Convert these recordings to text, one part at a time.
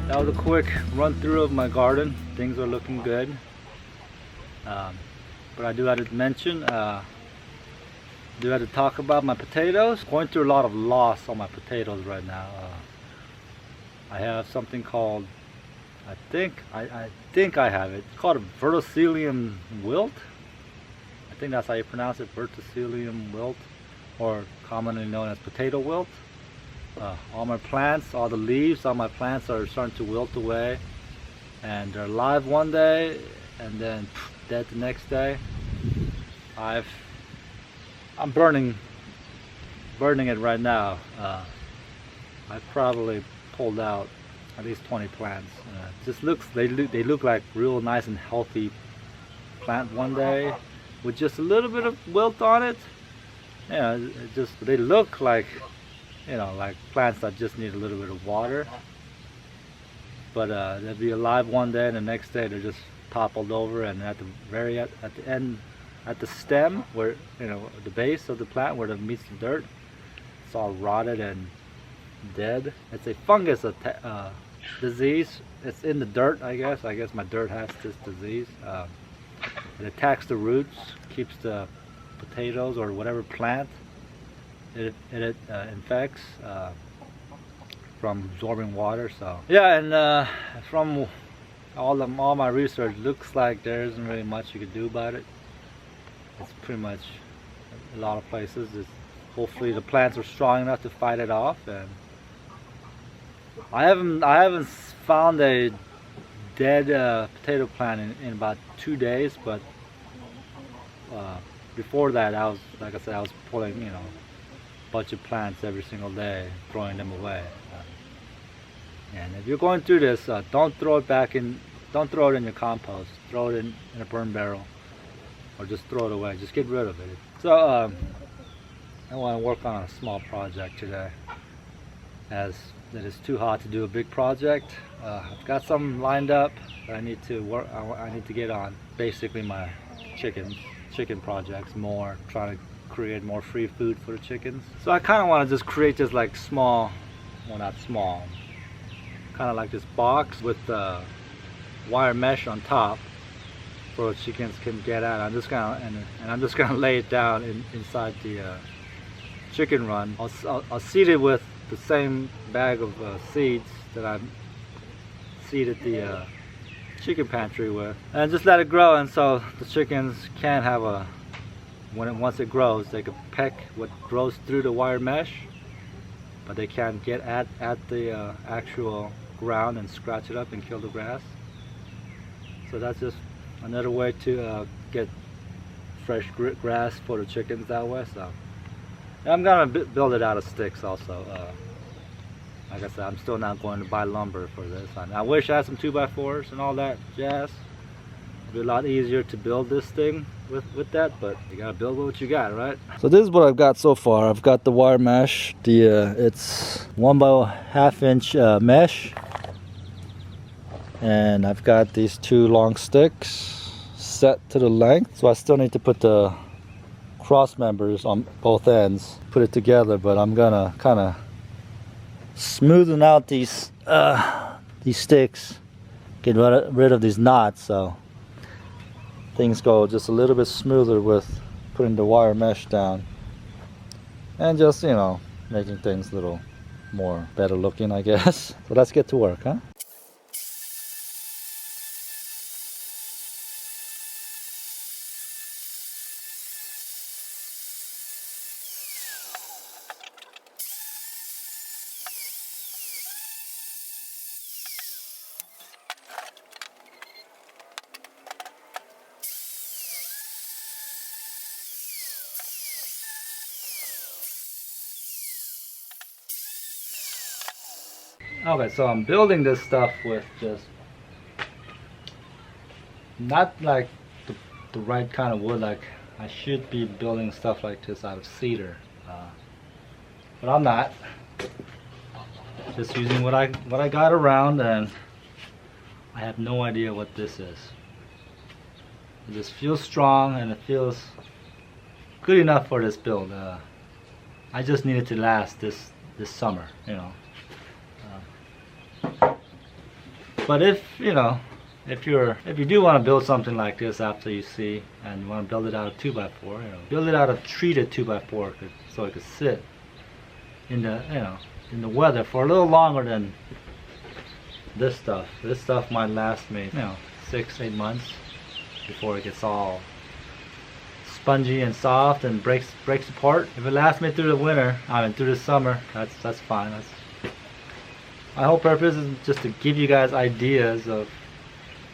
That was a quick run through of my garden. Things are looking good, but I do have to mention, do have to talk about my potatoes. Going through a lot of loss on my potatoes right now. I have something called, I think I have it. It's called a verticillium wilt. I think that's how you pronounce it, verticillium wilt, or commonly known as potato wilt. All my plants, all the leaves on my plants are starting to wilt away, and they're alive one day and then dead the next day. I'm burning it right now. I've probably pulled out at least 20 plants. Just they look like real nice and healthy plant one day with just a little bit of wilt on it. Yeah, they look like, you know, like plants that just need a little bit of water. But they'll be alive one day and the next day they're just toppled over, and at the end, at the stem, where, you know, the base of the plant where it meets the dirt, it's all rotted and dead. It's a fungus disease. It's in the dirt, I guess. I guess my dirt has this disease. It attacks the roots, keeps the potatoes or whatever plant it infects from absorbing water. So yeah, and from all my research, looks like there isn't really much you could do about it. It's pretty much a lot of places. Hopefully the plants are strong enough to fight it off. And I haven't found a dead potato plant in about 2 days, but before that, like I said, I was pulling, you know, a bunch of plants every single day, throwing them away. And if you're going through this, don't throw it in your compost. Throw it in a burn barrel, or just throw it away. Just get rid of it. So I want to work on a small project today, as it is too hot to do a big project. I've got some lined up that I need to work. I need to get on. Basically, my chicken projects, more trying to create more free food for the chickens. So I kind of want to just create this like small, well, not small, kind of like this box with wire mesh on top, so the chickens can get out. I'm just gonna lay it down inside the chicken run. I'll seed it with the same bag of seeds that I seeded the chicken pantry with, and just let it grow. And so the chickens can have once it grows, they can peck what grows through the wire mesh, but they can't get at the actual ground and scratch it up and kill the grass. So that's just another way to get fresh grass for the chickens that way. So I'm gonna build it out of sticks also. Like I said, I'm still not going to buy lumber for this. I wish I had some 2x4s and all that jazz. It'd be a lot easier to build this thing with that, but you gotta build what you got, right? So this is what I've got so far. I've got the wire mesh. It's 1 by 1/2 inch mesh, and I've got these 2 long sticks set to the length. So I still need to put the cross members on both ends, put it together, but I'm gonna kind of smoothen out these sticks, get rid of these knots, so things go just a little bit smoother with putting the wire mesh down, and just, you know, making things a little more better looking, I guess. So let's get to work, huh? Okay, so I'm building this stuff with just not like the right kind of wood. Like I should be building stuff like this out of cedar, but I'm not. Just using what I got around, and I have no idea what this is. It just feels strong and it feels good enough for this build. I just need it to last this summer, you know. But if you know, if you do want to build something like this after you see, and you want to build it out of 2x4, you know, build it out of treated 2x4 so it could sit in the, you know, in the weather for a little longer than this stuff. This stuff might last me, you know, 6-8 months before it gets all spongy and soft and breaks apart. If it lasts me through the winter, I mean through the summer, that's fine. My whole purpose is just to give you guys ideas of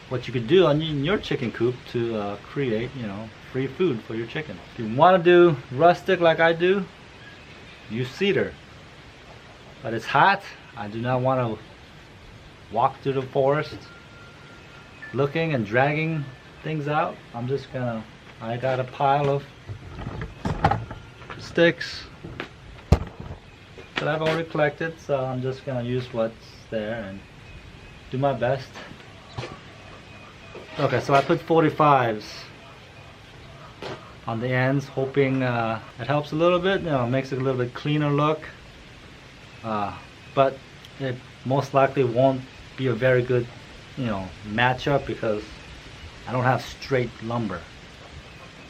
what you could do in your chicken coop to create, you know, free food for your chicken. If you want to do rustic like I do, use cedar. But it's hot. I do not want to walk through the forest looking and dragging things out. I got a pile of sticks that I've already collected, so I'm just gonna use what's there and do my best. Okay, so I put 45s on the ends, hoping it helps a little bit, you know, makes it a little bit cleaner look. But it most likely won't be a very good, you know, matchup because I don't have straight lumber.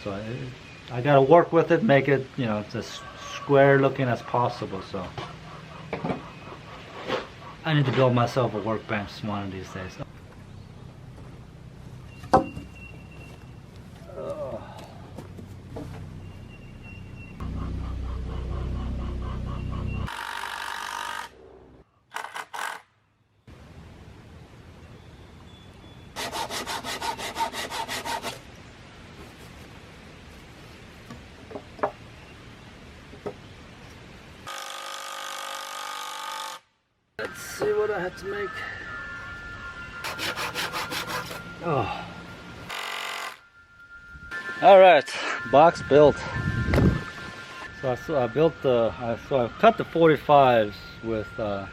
So I gotta work with it, make it, you know, as square looking as possible. So I need to build myself a workbench one of these days. Let's see what I have to make. Oh. All right, box built. So I built the. So I cut the 45s with my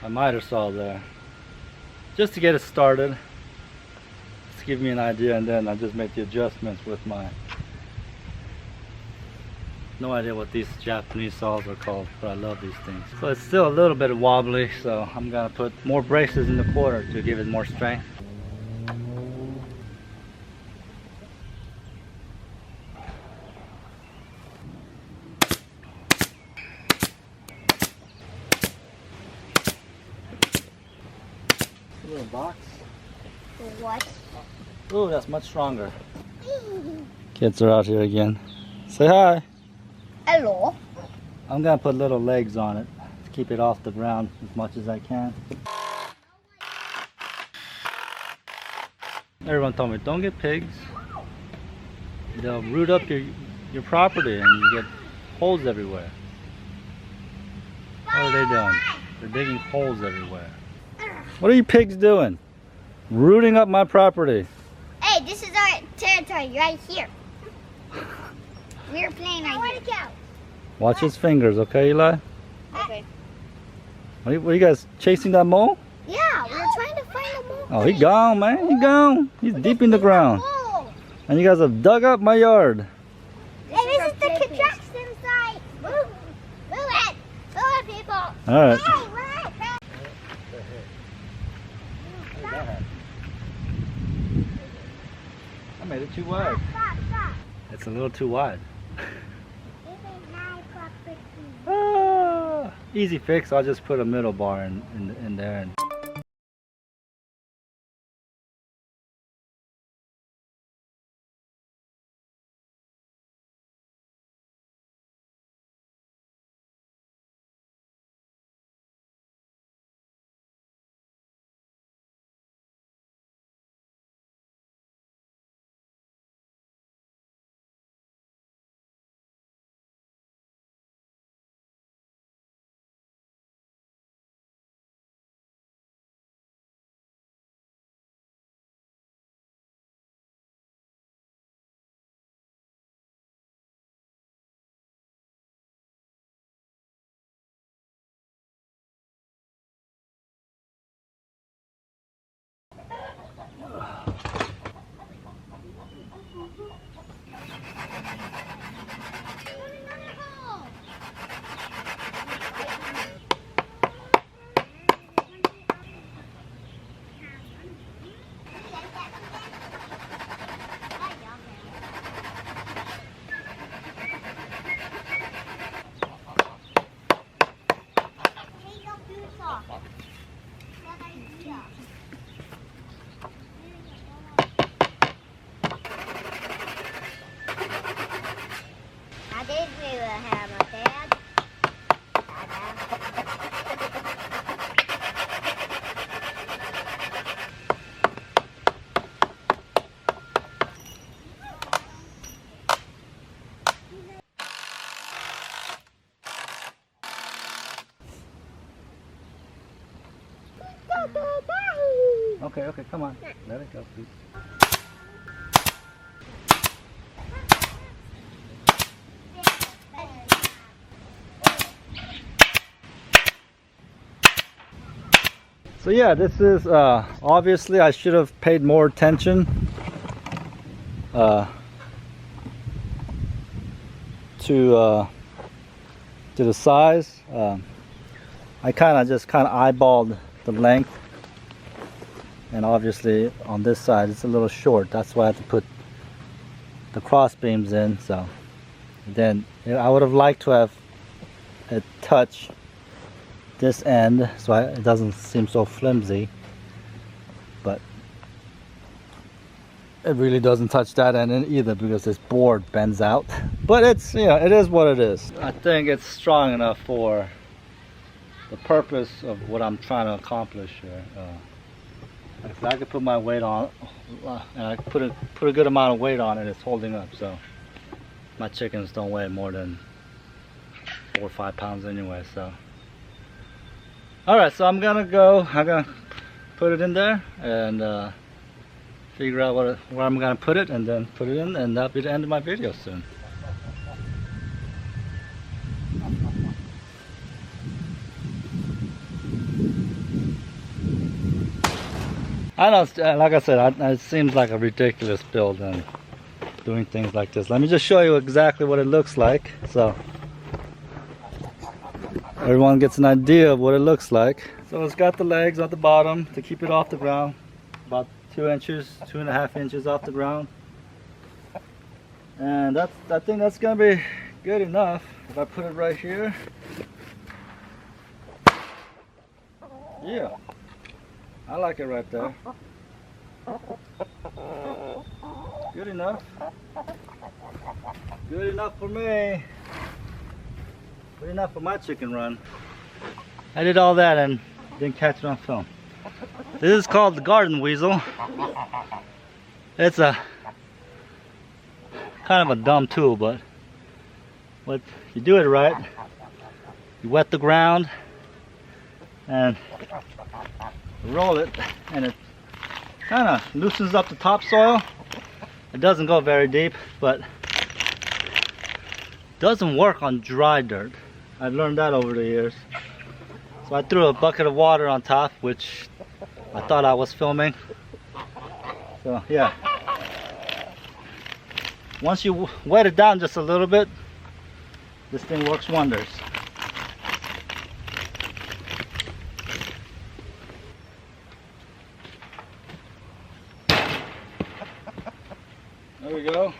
miter saw there, just to get it started, just to give me an idea, and then I just make the adjustments with my. No idea what these Japanese saws are called, but I love these things. So it's still a little bit wobbly, so I'm gonna put more braces in the quarter to give it more strength. A little box. What? Oh, that's much stronger. Kids are out here again. Say hi. Hello. I'm gonna put little legs on it to keep it off the ground as much as I can. Everyone told me, don't get pigs. They'll root up your property and you get holes everywhere. What are they doing? They're digging holes everywhere. What are you pigs doing? rooting up my property. Hey, this is our territory right here. We're playing right here. Watch his fingers, okay, Eli? Okay. What are you guys chasing that mole? Yeah, we're trying to find a mole. Oh, he gone, man. He gone. He's deep in the ground. And you guys have dug up my yard. Hey, this is the construction site. Move it. Move it, people. All right. Hey, right. I made it too wide. Stop. It's a little too wide. This is my property. Ah, easy fix. I'll just put a middle bar in there. And I did we will have a dad. okay, come on. Let it go, please. So yeah, this is obviously I should have paid more attention to the size. I kind of eyeballed the length, and obviously on this side it's a little short. That's why I had to put the cross beams in. So then I would have liked to have it touch this end so it doesn't seem so flimsy, but it really doesn't touch that end either because this board bends out. But it's, you know, it is what it is. I think it's strong enough for the purpose of what I'm trying to accomplish here. If I could put my weight on, and I put a good amount of weight on it, it's holding up. So my chickens don't weigh more than 4 or 5 pounds anyway. So alright, so I'm gonna put it in there and figure out where I'm gonna put it, and then put it in, and that'll be the end of my video soon. I know, like I said, it seems like a ridiculous build and doing things like this. Let me just show you exactly what it looks like, so everyone gets an idea of what it looks like. So it's got the legs at the bottom to keep it off the ground, about 2 inches, 2.5 inches off the ground. And I think that's gonna be good enough. If I put it right here, yeah, I like it right there. Good enough. Good enough for me. Good enough for my chicken run. I did all that and didn't catch it on film. This is called the garden weasel. It's a kind of a dumb tool, but if you do it right, you wet the ground and roll it, and it kind of loosens up the topsoil. It doesn't go very deep, but doesn't work on dry dirt. I've learned that over the years. So I threw a bucket of water on top, which I thought I was filming. So yeah, once you wet it down just a little bit, this thing works wonders. There we go.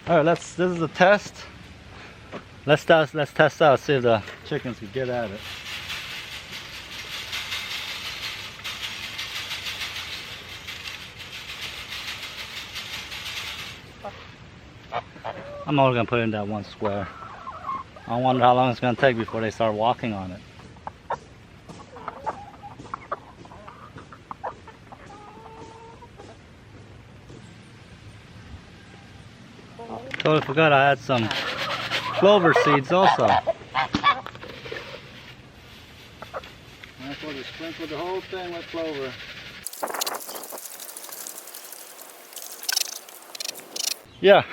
All right, this is a test. Let's test out, see if the chickens can get at it. I'm only gonna put it in that one square. I wonder how long it's gonna take before they start walking on it. Totally forgot I had some clover seeds also. That's what they sprinkled the whole thing with clover. Yeah.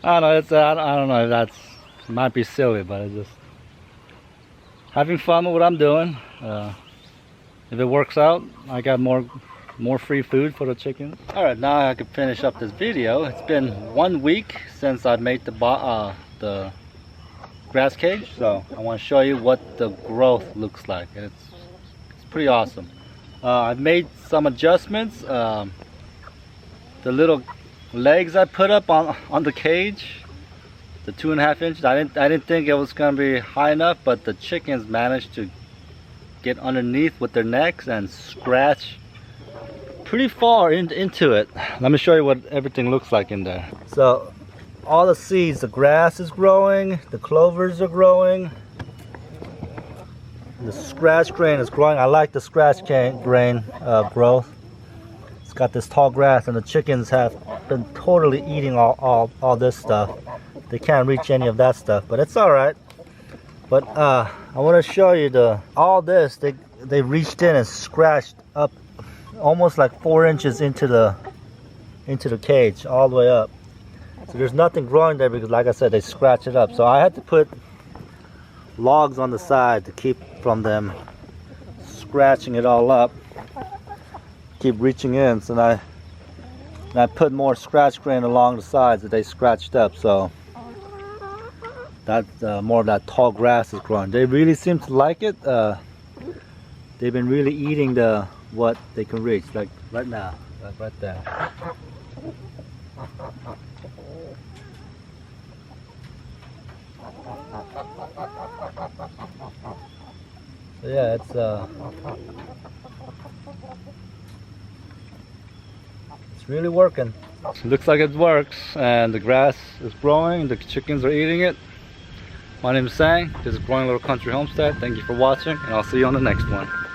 I don't know, I don't know if that's, it might be silly, but it's just having fun with what I'm doing. If it works out, I got more free food for the chickens. All right, now I can finish up this video. It's been 1 week since I made the grass cage, so I want to show you what the growth looks like. It's pretty awesome. I've made some adjustments. The little legs I put up on the cage, the 2.5 inches, I didn't think it was gonna be high enough, but the chickens managed to get underneath with their necks and scratch pretty far into it. Let me show you what everything looks like in there. So all the seeds, the grass is growing, the clovers are growing, the scratch grain is growing. I like the scratch grain growth. It's got this tall grass, and the chickens have been totally eating all this stuff. They can't reach any of that stuff, but it's all right. But I want to show you all this. They reached in and scratched up almost like 4 inches into the cage, all the way up. So there's nothing growing there because, like I said, they scratch it up. So I had to put logs on the side to keep from them scratching it all up. Keep reaching in. So I put more scratch grain along the sides that they scratched up. So that more of that tall grass is growing. They really seem to like it. They've been really eating what they can reach, like right now, like right there. So yeah, it's really working. Looks like it works, and the grass is growing, the chickens are eating it. My name is Sang, this is Growing Little Country Homestead. Thank you for watching, and I'll see you on the next one.